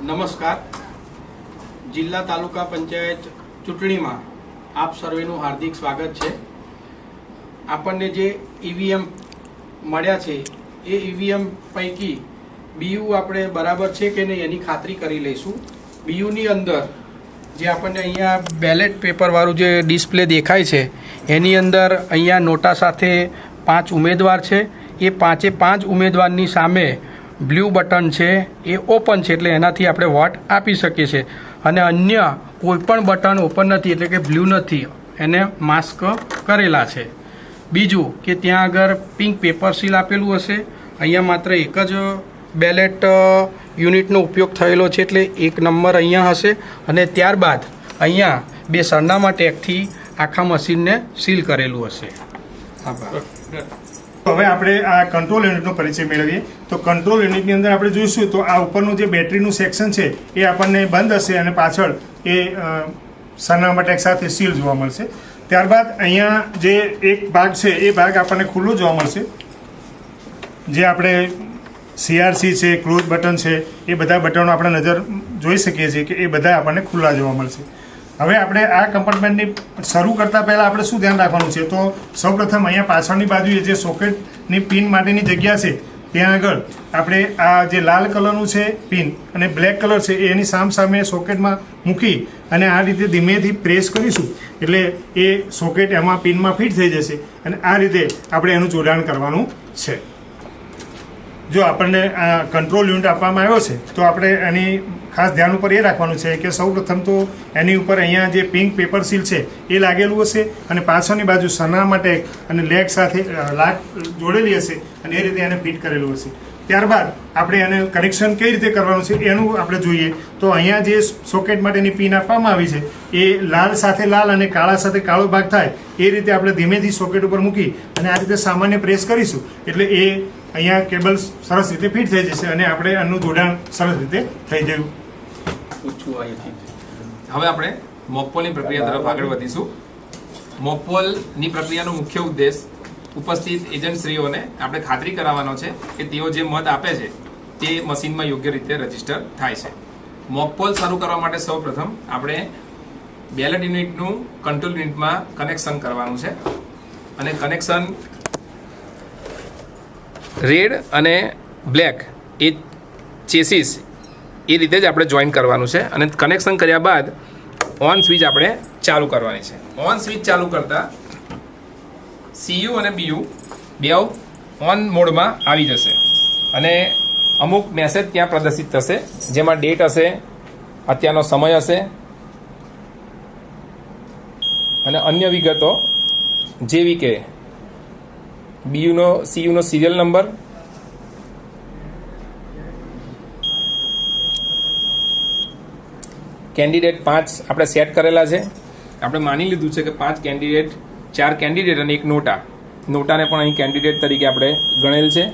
નમસ્કાર. જિલ્લા તાલુકા પંચાયત ચૂંટણીમાં આપ સર્વેનું હાર્દિક સ્વાગત છે. આપણને જે ઈવીએમ મળ્યા છે એ ઈવીએમ પૈકી બીયુ આપણે બરાબર છે કે નહીં એની ખાતરી કરી લઈશું. બીયુની અંદર જે આપણને અહીંયા બેલેટ પેપરવાળું જે ડિસ્પ્લે દેખાય છે એની અંદર અહીંયા નોટા સાથે 5 ઉમેદવાર છે. એ 5 ઉમેદવારની સામે બ્લુ બટન છે એ ઓપન છે, એટલે એનાથી આપણે વોટ આપી શકીએ છીએ. અને અન્ય કોઈપણ બટન ઓપન નથી, એટલે કે બ્લુ નથી, એને માસ્ક કરેલા છે. બીજું કે ત્યાં આગળ પિંક પેપર સીલ આપેલું હશે. અહીંયા માત્ર એક જ બેલેટ યુનિટનો ઉપયોગ થયેલો છે, એટલે 1 નંબર અહીંયા હશે. અને ત્યારબાદ અહીંયા 2 સરનામા ટેગથી આખા મશીનને સીલ કરેલું હશે. આભાર. હવે આપણે આ કંટ્રોલ યુનિટનો પરિચય મેળવીએ. તો કંટ્રોલ યુનિટની અંદર આપણે જોઈશું તો આ ઉપરનું જે બેટરીનું સેક્શન છે એ આપણને બંધ હશે અને પાછળ એ સરનામા ટેગ સાથે સીલ જોવા મળશે. ત્યારબાદ અહીંયા જે એક ભાગ છે એ ભાગ આપણને ખુલ્લો જોવા મળશે, જે આપણે CRC છે, ક્લોઝ બટન છે, એ બધા બટનો આપણે નજર જોઈ શકીએ છીએ કે એ બધા આપણને ખુલ્લા જોવા મળશે. હવે આપણે આ કમ્પાર્ટમેન્ટની શરૂ કરતાં પહેલાં આપણે શું ધ્યાન રાખવાનું છે, તો સૌપ્રથમ અહીંયા પાછળની બાજુએ જે સોકેટની પિન માટેની જગ્યા છે ત્યાં આગળ આપણે આ જે લાલ કલરનું છે પિન અને બ્લેક કલર છે એની સામે સોકેટમાં મૂકી અને આ રીતે ધીમેથી પ્રેસ કરીશું એટલે એ સોકેટ એમાં પિનમાં ફિટ થઈ જશે. અને આ રીતે આપણે એનું જોડાણ કરવાનું છે. જો આપણને આ કંટ્રોલ યુનિટ આપવામાં આવ્યો છે તો આપણે એની ખાસ ધ્યાન ઉપર એ રાખવાનું છે કે સૌ પ્રથમ તો એની ઉપર અહીંયા જે પિંક પેપર સીલ છે એ લાગેલું હશે અને પાછળની બાજુ સરનામા ટેગ અને લેગ સાથે લાગ જોડેલી હશે અને એ રીતે એને ફિટ કરેલું હશે. ત્યારબાદ આપણે એને કનેક્શન કઈ રીતે કરવાનું છે એનું આપણે જોઈએ. તો અહીંયા જે સોકેટ માટેની પિન આપવામાં આવી છે એ લાલ સાથે લાલ અને કાળા સાથે કાળો ભાગ થાય એ રીતે આપણે ધીમેથી સોકેટ ઉપર મૂકી અને આ રીતે સામાન્ય પ્રેસ કરીશું એટલે એ અહીંયા કેબલ સરસ રીતે ફિટ થઈ જશે અને આપણે એનું જોડાણ સરસ રીતે થઈ જયું. હવે આપણે મોકપોલની પ્રક્રિયા તરફ આગળ વધીશું. મોકપોલની પ્રક્રિયાનો મુખ્ય ઉદ્દેશ ઉપસ્થિત એજન્ટશ્રીઓને આપણે ખાતરી કરાવવાનો છે કે તેઓ જે મત આપે છે તે મશીનમાં યોગ્ય રીતે રજીસ્ટર થાય છે. મોકપોલ શરૂ કરવા માટે સૌપ્રથમ આપણે બેલેટ યુનિટનું કંટ્રોલ યુનિટમાં કનેક્શન કરવાનું છે અને કનેક્શન રેડ અને બ્લેક એ ચેસીસ એ રીતે જ આપણે જોઈન કરવાનું છે અને કનેક્શન કર્યા બાદ ઓન સ્વિચ આપણે ચાલુ કરવાની છે. ઓન સ્વિચ ચાલુ કરતા CU અને BU બે ઓન મોડમાં આવી જશે અને અમુક મેસેજ ત્યાં પ્રદર્શિત થશે, જેમાં ડેટ હશે, અત્યારનો સમય હશે અને અન્ય વિગતો જેવી કે CU નો સિરિયલ નંબર, કેન્ડિડેટ 5 આપણે સેટ કરેલા છે. આપણે માની લીધું છે કે 5 કેન્ડિડેટ, 4 કેન્ડિડેટ અને 1 નોટાને પણ અહીં કેન્ડિડેટ તરીકે આપણે ગણેલ છે.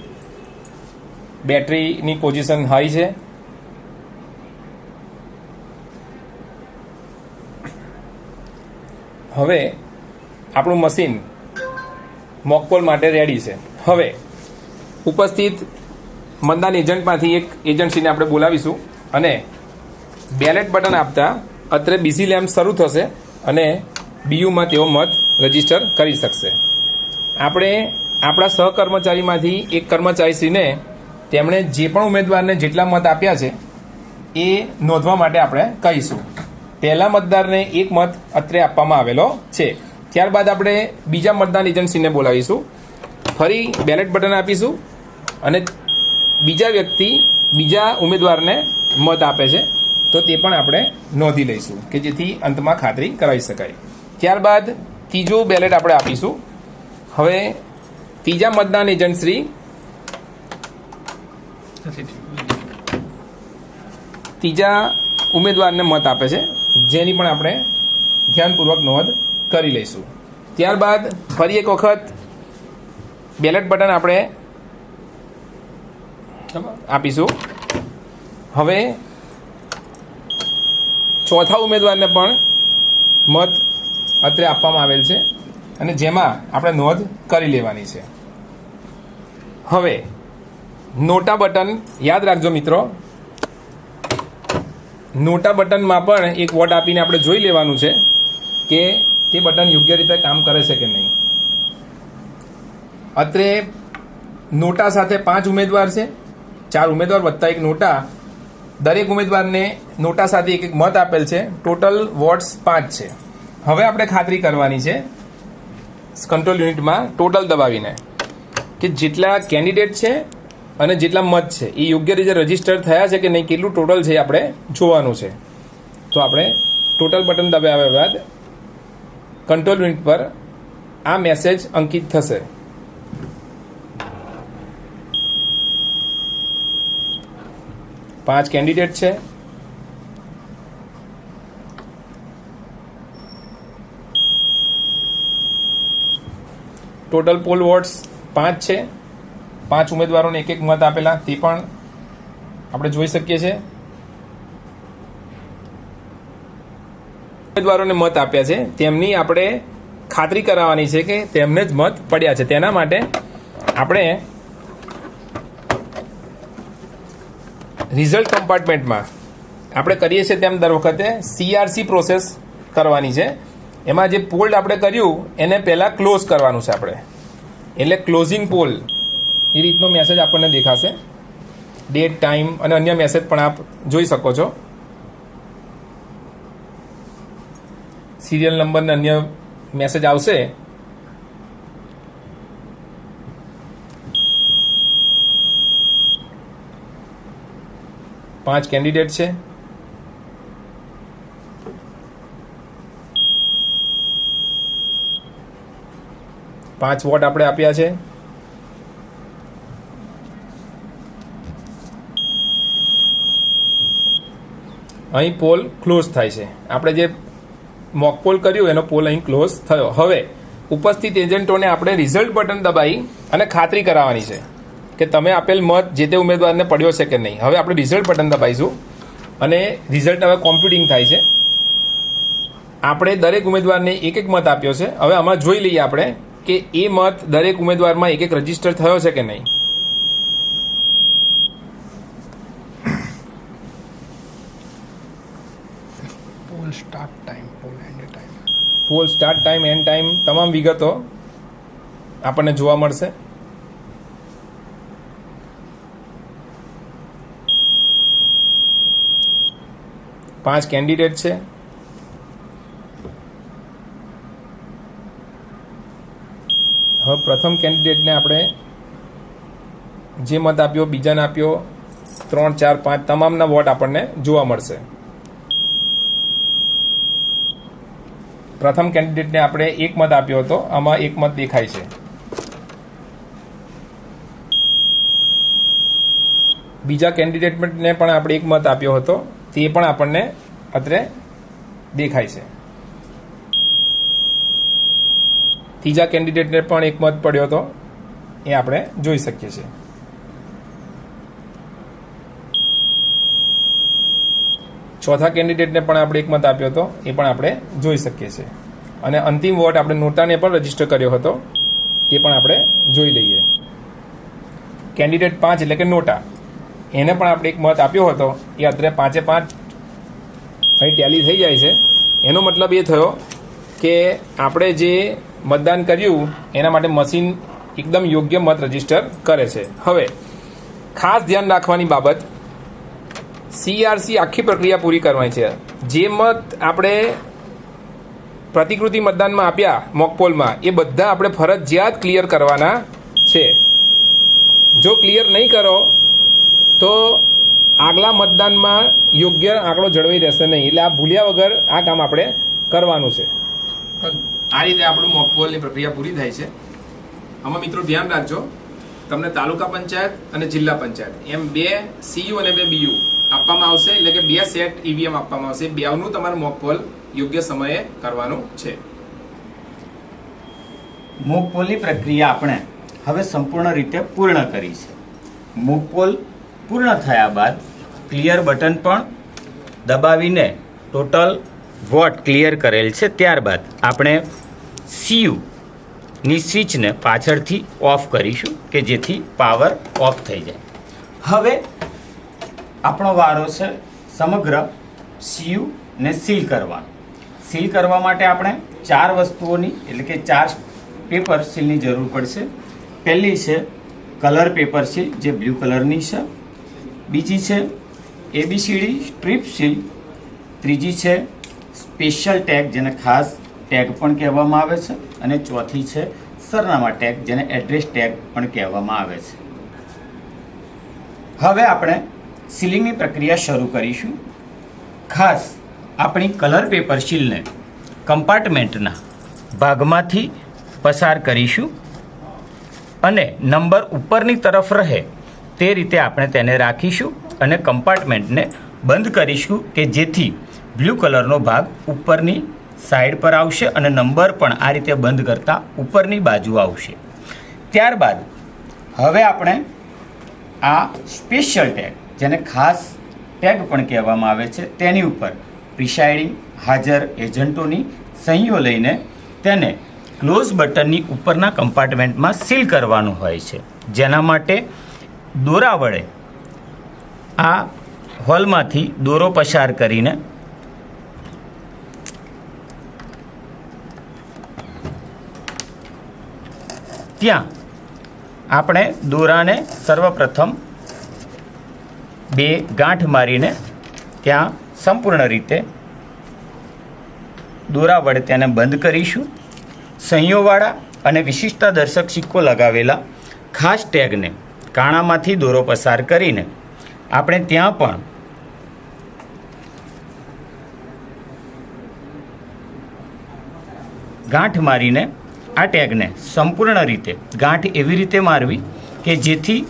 બેટરીની પોઝિશન હાઈ છે. હવે આપણું મશીન મોકપોલ માટે રેડી છે. હવે ઉપસ્થિત મતદાન એજન્ટમાંથી એક એજન્સીને આપણે બોલાવીશું અને બેલેટ બટન આપતા અત્રે બીસી લેમ્પ શરૂ થશે અને બીયુમાં તેઓ મત રજીસ્ટર કરી શકશે. આપણે આપણા સહકર્મચારીમાંથી એક કર્મચારીશ્રીને તેમણે જે પણ ઉમેદવારને જેટલા મત આપ્યા છે એ નોંધવા માટે આપણે કહીશું. પહેલા મતદારને 1 મત અત્રે આપવામાં આવેલો છે. ત્યારબાદ આપણે બીજા મતદાન એજન્સીને બોલાવીશું, ફરી બેલેટ બટન આપીશું અને બીજા ઉમેદવારને મત આપે છે તો તે પણ આપણે નોંધી લઈશું કે જેથી અંતમાં ખાતરી કરાવી શકાય. ત્યારબાદ ત્રીજું બેલેટ આપણે આપીશું. હવે ત્રીજા મતદાન એજન્ટશ્રી ત્રીજા ઉમેદવારને મત આપે છે, જેની પણ આપણે ધ્યાનપૂર્વક નોંધ કરી લઈશું. ત્યારબાદ ફરી એક વખત બેલેટ બટન આપણે આપીશું. હવે ચોથા ઉમેદવારને પણ મત અત્રે આપવામાં આવેલ છે અને જેમાં આપણે નોંધ કરી લેવાની છે. હવે નોટા બટન યાદ રાખજો મિત્રો, નોટા બટનમાં પણ એક વોટ આપીને આપણે જોઈ લેવાનું છે કે તે બટન યોગ્ય રીતે કામ કરે છે કે નહીં. અત્રે નોટા સાથે 5 ઉમેદવાર છે, 4 ઉમેદવાર વત્તા એક નોટા. દરેક ઉમેદવારને નોટા સાથે એક એક મત આપેલ છે. ટોટલ વોટ્સ 5 છે. હવે આપણે ખાતરી કરવાની છે કંટ્રોલ યુનિટમાં ટોટલ દબાવીને કે જેટલા કેન્ડિડેટ છે અને જેટલા મત છે એ યોગ્ય રીતે રજીસ્ટર થયા છે કે નહીં, કેટલું ટોટલ છે આપણે જોવાનું છે. તો આપણે ટોટલ બટન દબાવ્યા બાદ કંટ્રોલ યુનિટ પર આ મેસેજ અંકિત થશે. પાંચ કેન્ડિડેટ છે, ટોટલ પોલ વોટ્સ 5 છે. 5 ઉમેદવારોને એક એક મત આપેલા તે પણ આપણે જોઈ શકીએ છીએ. ઉમેદવારોને મત આપ્યા છે તેમની આપણે ખાતરી કરાવવાની છે કે તેમને જ મત પડ્યા છે. તેના માટે આપણે રિઝલ્ટ કમ્પાર્ટમેન્ટમાં આપણે કરીએ છીએ તેમ દર વખતે CRC પ્રોસેસ કરવાની છે. એમાં જે પોલ આપણે કર્યું એને પહેલાં ક્લોઝ કરવાનું છે આપણે, એટલે ક્લોઝિંગ પોલ એ રીતનો મેસેજ આપણને દેખાશે. ડેટ, ટાઈમ અને અન્ય મેસેજ પણ આપ જોઈ શકો છો. સિરિયલ નંબર ને અન્ય મેસેજ આવશે. પાંચ કેન્ડિડેટ છે. પાંચ વોટ આપણે આપ્યા છે. અહીં પોલ ક્લોઝ થાય છે. આપણે જે મોક પોલ કર્યું એનો પોલ અહીં ક્લોઝ થયો. હવે ઉપસ્થિત એજન્ટોને આપણે રિઝલ્ટ બટન દબાવી અને ખાતરી કરાવવાની છે કે તમે આપેલ મત જે તે ઉમેદવારને પડ્યો છે કે નહીં. હવે આપણે રિઝલ્ટ બટન દબાવીશું અને રિઝલ્ટ હવે કોમ્પ્યુટિંગ થાય છે. આપણે દરેક ઉમેદવારને એક એક મત આપ્યો છે. હવે આમાં જોઈ લઈએ આપણે કે એ મત દરેક ઉમેદવારમાં એક એક રજીસ્ટર થયો છે કે નહીં. Poll start time, poll end time, poll start time, end time તમામ વિગતો આપણને જોવા મળશે. પાંચ કેન્ડિડેટ છે. હવે પ્રથમ કેન્ડિડેટને આપણે જે મત આપ્યો, બીજાને આપ્યો, 3, 4, 5 તમામના વોટ આપણને જોવા મળશે. પ્રથમ કેન્ડિડેટને આપણે એક મત આપ્યો હતો, આમાં એક મત દેખાય છે. બીજા કેન્ડિડેટને પણ આપણે એક મત આપ્યો હતો, તે પણ આપણને અત્રે દેખાય છે. ત્રીજા કેન્ડિડેટને પણ એક મત પડ્યો હતો, એ આપણે જોઈ શકીએ છીએ. ચોથા કેન્ડિડેટને પણ આપણે એક મત આપ્યો હતો, એ પણ આપણે જોઈ શકીએ છીએ. અને અંતિમ વોટ આપણે નોટાને પણ રજીસ્ટર કર્યો હતો, તે પણ આપણે જોઈ લઈએ. કેન્ડિડેટ 5 એટલે કે નોટા, એને પણ આપણે એક મત આપ્યો હતો, એ અત્રે 5 અહીં ટેલી થઈ જાય છે. એનો મતલબ એ થયો કે આપણે જે મતદાન કર્યું એના માટે મશીન એકદમ યોગ્ય મત રજીસ્ટર કરે છે. હવે ખાસ ધ્યાન રાખવાની બાબત, CRC આખી પ્રક્રિયા પૂરી કરવાની છે. જે મત આપણે પ્રતિકૃતિ મતદાનમાં આપ્યા મોકપોલમાં, એ બધા આપણે ફરજિયાત ક્લિયર કરવાના છે. જો ક્લિયર નહીં કરો તો આગલા મતદાનમાં યોગ્ય આંકડો જળવાઈ રહેશે નહીં. એટલે આ ભૂલ્યા વગર આ કામ આપણે કરવાનું છે. આ રીતે આપણું મોકપોલની પ્રક્રિયા પૂરી થાય છે. આમાં મિત્રો ધ્યાન રાખજો, તમને તાલુકા પંચાયત અને જિલ્લા પંચાયત એમ 2 CU અને 2 BU આપવામાં આવશે. એટલે કે 2 સેટ EVM આપવામાં આવશે. બેવનું તમારું મોકપોલ યોગ્ય સમયે કરવાનું છે. મોકપોલની પ્રક્રિયા આપણે હવે સંપૂર્ણ રીતે પૂર્ણ કરી છે. મોકપોલ પૂર્ણ થયા બાદ ક્લિયર બટન પણ દબાવીને ટોટલ વોટ ક્લિયર કરેલ છે. ત્યારબાદ આપણે CU ની સ્વિચને પાછળથી ઓફ કરીશું કે જેથી પાવર ઓફ થઈ જાય. હવે આપણો વારો છે સમગ્ર સીયુ ને સીલ કરવાનું. સીલ કરવા માટે આપણે 4 વસ્તુઓની એટલે કે 4 પેપર સીલની જરૂર પડશે. પહેલી છે કલર પેપર સીલ જે બ્લુ કલરની છે. બીજી છે ABCD સ્ટ્રીપ સીલ. ત્રીજી છે સ્પેશિયલ ટેગ જેને ખાસ ટેગ પણ કહેવામાં આવે છે. અને ચોથી છે સરનામા ટેગ જેને એડ્રેસ ટેગ પણ કહેવામાં આવે છે. હવે આપણે સીલિંગની પ્રક્રિયા શરૂ કરીશું. ખાસ આપણી કલર પેપર સીલને કમ્પાર્ટમેન્ટના ભાગમાંથી પસાર કરીશું અને નંબર ઉપરની તરફ રહે તે રીતે આપણે તેને રાખીશું અને કમ્પાર્ટમેન્ટને બંધ કરીશું કે જેથી બ્લુ કલરનો ભાગ ઉપરની સાઈડ પર આવશે અને નંબર પણ આ રીતે બંધ કરતા ઉપરની બાજુ આવશે. ત્યારબાદ હવે આપણે આ સ્પેશિયલ ટેગ જેને ખાસ ટેગ પણ કહેવામાં આવે છે તેની ઉપર પ્રિસાઇડિંગ હાજર એજન્ટોની સહીઓ લઈને તેને ક્લોઝ બટનની ઉપરના કમ્પાર્ટમેન્ટમાં સીલ કરવાનું હોય છે. જેના માટે દોરા વડે આ હોલમાંથી દોરો પસાર કરીને ત્યાં આપણે દોરાને સર્વપ્રથમ 2 ગાંઠ મારીને ત્યાં સંપૂર્ણ રીતે દોરા વડે તેને બંધ કરીશું. સહીઓવાળા અને વિશિષ્ટતા દર્શક સિક્કો લગાવેલા ખાસ ટેગને કાણામાંથી દોરો પસાર કરીને આપણે ત્યાં પણ ગાંઠ મારીને આ ટેગને સંપૂર્ણ રીતે ગાંઠ એવી રીતે મારવી કે જેથી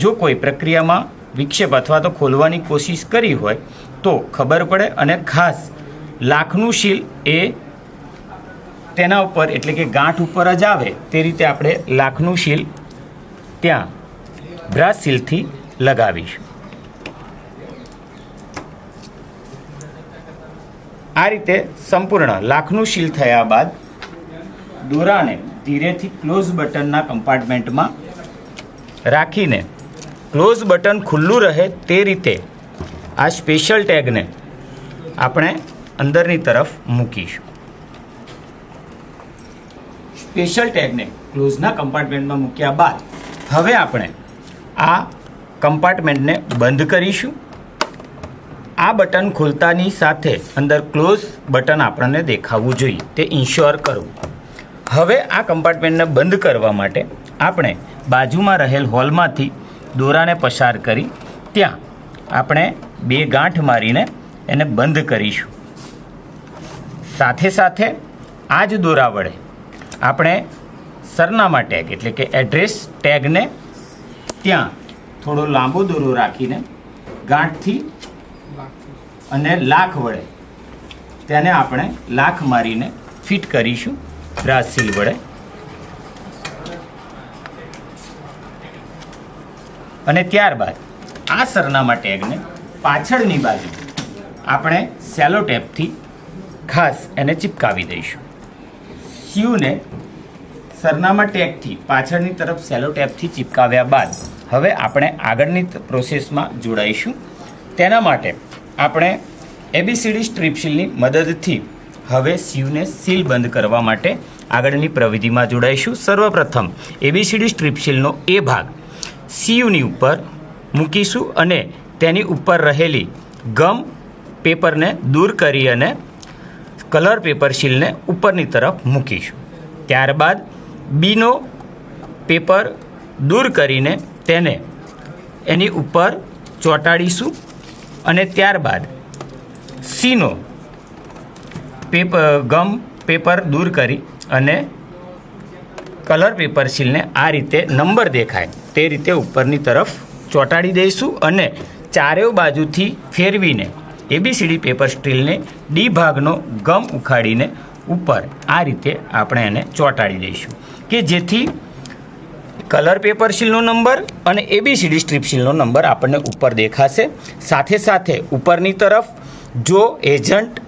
જો કોઈ પ્રક્રિયામાં વિક્ષેપ અથવા તો ખોલવાની કોશિશ કરી હોય તો ખબર પડે. અને ખાસ લાખનું સીલ એ તેના ઉપર એટલે કે ગાંઠ ઉપર જ આવે તે રીતે આપણે લાખનું સીલ ત્યાં બ્રાસ સીલથી લગાવીશું. આ રીતે સંપૂર્ણ લાખનું સીલ થયા બાદ દોરાને ધીરેથી ક્લોઝ બટનના કમ્પાર્ટમેન્ટમાં રાખીને ક્લોઝ બટન ખુલ્લું રહે તે રીતે આ સ્પેશિયલ ટેગને આપણે અંદરની તરફ મૂકીશું. સ્પેશિયલ ટેગને ક્લોઝના કમ્પાર્ટમેન્ટમાં મૂક્યા બાદ હવે આપણે આ કમ્પાર્ટમેન્ટને બંધ કરીશું. આ બટન ખોલતાની સાથે અંદર ક્લોઝ બટન આપણને દેખાવું જોઈએ તે ઇન્શ્યોર કરવું. હવે આ કમ્પાર્ટમેન્ટને બંધ કરવા માટે આપણે બાજુમાં રહેલ હોલમાંથી દોરાને પસાર કરી ત્યાં આપણે 2 ગાંઠ મારીને એને બંધ કરીશું. સાથે સાથે આ જ દોરા વડે આપણે સરનામા ટેગ એટલે કે એડ્રેસ ટેગને ત્યાં થોડો લાંબો દોરો રાખીને ગાંઠથી અને લાખ વડે તેને આપણે લાખ મારીને ફિટ કરીશું બ્રાસ સીલ વડે. અને ત્યારબાદ આ સરનામા ટેગને પાછળની બાજુ આપણે સેલો ટેપથી ખાસ એને ચિપકાવી દઈશું. સીયુને સરનામા ટેગથી પાછળની તરફ સેલો ટેપથી ચિપકાવ્યા બાદ હવે આપણે આગળની પ્રોસેસમાં જોડાઈશું. તેના માટે આપણે ABCD સ્ટ્રીપ સીલની મદદથી હવે સીયુને સીલ બંધ કરવા માટે આગળની પ્રવિધિમાં જોડાઈશું. સર્વપ્રથમ ABCD સ્ટ્રીપ સીલનો એ ભાગ સીયુની ઉપર મૂકીશું અને તેની ઉપર રહેલી ગમ પેપરને દૂર કરી અને કલર પેપર સીલને ઉપરની તરફ મૂકીશું. ત્યારબાદ બીનો પેપર દૂર કરીને તેને એની ઉપર ચોંટાડીશું અને ત્યારબાદ સીનો ગમ પેપર દૂર કરી અને કલર પેપર સીલને આ રીતે નંબર દેખાય તે રીતે ઉપરની તરફ ચોંટાડી દઈશું અને ચારેય બાજુથી ફેરવીને ABCD પેપર સ્ટીલને ડી ભાગનો ગમ ઉખાડીને ઉપર આ રીતે આપણે એને ચોંટાડી દઈશું કે જેથી કલર પેપર સીલનો નંબર અને ABCD સ્ટ્રીપ સીલનો નંબર આપણને ઉપર દેખાશે. સાથે સાથે ઉપરની તરફ જો એજન્ટ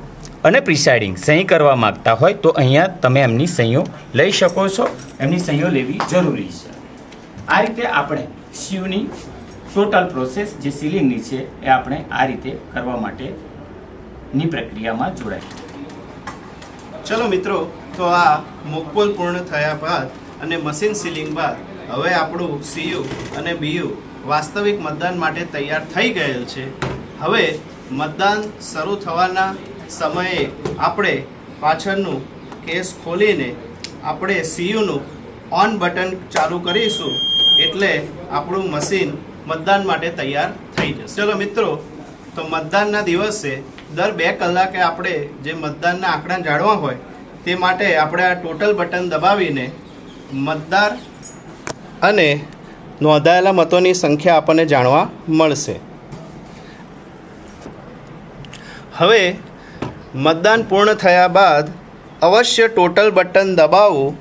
અને પ્રિસાઇડિંગ સહી કરવા માગતા હોય તો અહીંયા તમે એમની સહીઓ લઈ શકો છો. એમની સહીઓ લેવી જરૂરી છે. આ રીતે આપણે સીયુની ટોટલ પ્રોસેસ જે સીલિંગની છે એ આપણે આ રીતે કરવા માટે ની પ્રક્રિયામાં જોડાય. ચલો મિત્રો, તો આ મોકપોલ પૂર્ણ થયા બાદ અને મશીન સીલિંગ બાદ હવે આપણું સીયુ અને બીયુ વાસ્તવિક મતદાન માટે તૈયાર થઈ ગયેલ છે. હવે મતદાન શરૂ થવાના સમયે આપણે પાછળનું કેસ ખોલીને આપણે સીયુનું ઓન બટન ચાલુ કરીશું એટલે આપણું મશીન મતદાન માટે તૈયાર થઈ જશે. ચલો મિત્રો, તો મતદાનના દિવસે દર 2 કલાકે આપણે જે મતદાનના આંકડા જાણવા હોય તે માટે આપણે આ ટોટલ બટન દબાવીને મતદાર અને નોંધાયેલા મતોની સંખ્યા આપણને જાણવા મળશે. હવે મતદાન પૂર્ણ થયા બાદ અવશ્ય ટોટલ બટન દબાવવું.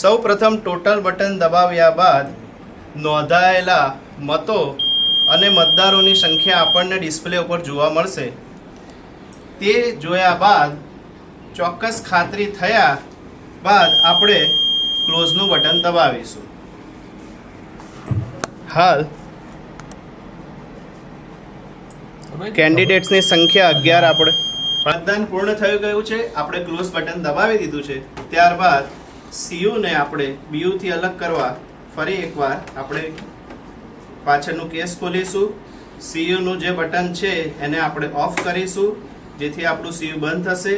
સૌ પ્રથમ ટોટલ બટન દબાવ્યા બાદ નોંધાયેલા મતો અને મતદારોની સંખ્યા આપણને ડિસ્પ્લે ઉપર જોવા મળશે. તે જોયા બાદ ચોક્કસ ખાતરી થયા બાદ આપણે ક્લોઝનું બટન દબાવીશું. હાલ કેન્ડિડેટ્સની સંખ્યા 11 આપણે મતદાન પૂર્ણ થઈ ગયું છે. આપણે ક્લોઝ બટન દબાવી દીધું છે. ત્યારબાદ સીયુને આપણે બીયુથી અલગ કરવા ફરી એકવાર આપણે પાછળનું કેસ ખોલીશું. સીયુનું જે બટન છે એને આપણે ઓફ કરીશું જેથી આપણું સીયુ બંધ થશે.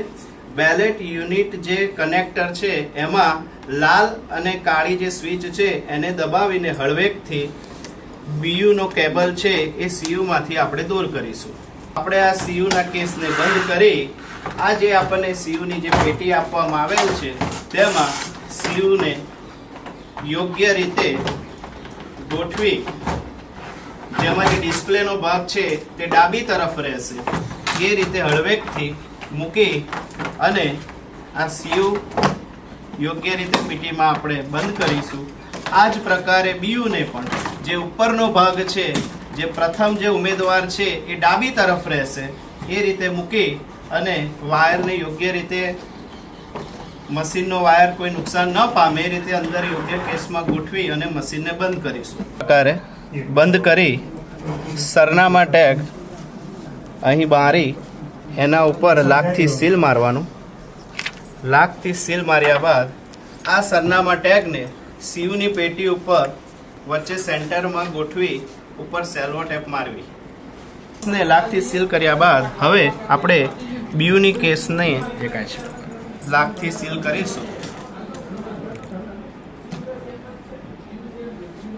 બેલેટ યુનિટ જે કનેક્ટર છે એમાં લાલ અને કાળી જે સ્વિચ છે એને દબાવીને હળવેકથી બીયુનો કેબલ છે એ સીયુમાંથી આપણે દૂર કરીશું. આપણે આ સીયુના કેસને બંધ કરી આ જે આપણને સીયુની જે પેટી આપવામાં આવેલ છે તેમાં સીયુને યોગ્ય રીતે ગોઠવી જેમાં જે ડિસ્પ્લેનો ભાગ છે તે ડાબી તરફ રહેશે એ રીતે હળવેકથી મૂકી અને આ સીયુ યોગ્ય રીતે પેટીમાં આપણે બંધ કરીશું. આ જ પ્રકારે બીયુને પણ જે ઉપરનો ભાગ છે જે પ્રથમ જે ઉમેદવાર છે એ ડાબી તરફ રહેશે એ રીતે મૂકી અને વાયરને યોગ્ય રીતે મશીનનો વાયર કોઈ નુકસાન ન પામે એ રીતે અંદર યોગ્ય કેસમાં ગોઠવી અને મશીનને બંધ કરીશું. પ્રકારે બંધ કરી સરનામા ટેગ અહીં મારી એના ઉપર લાખથી સીલ મારવાનું. લાખથી સીલ માર્યા બાદ આ સરનામા ટેગને સીયુની પેટી ઉપર વચ્ચે સેન્ટરમાં ગોઠવી ઉપર સેલ્વો ટેપ મારવી ને લાખથી સીલ કર્યા બાદ હવે આપણે બીયુની કેસને લાખથી સીલ કરીશું.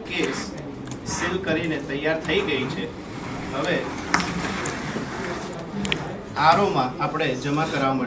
કેસ સીલ કરીને તૈયાર થઈ ગઈ છે. હવે આરઓમાં આપણે જમા કરાવવા માટે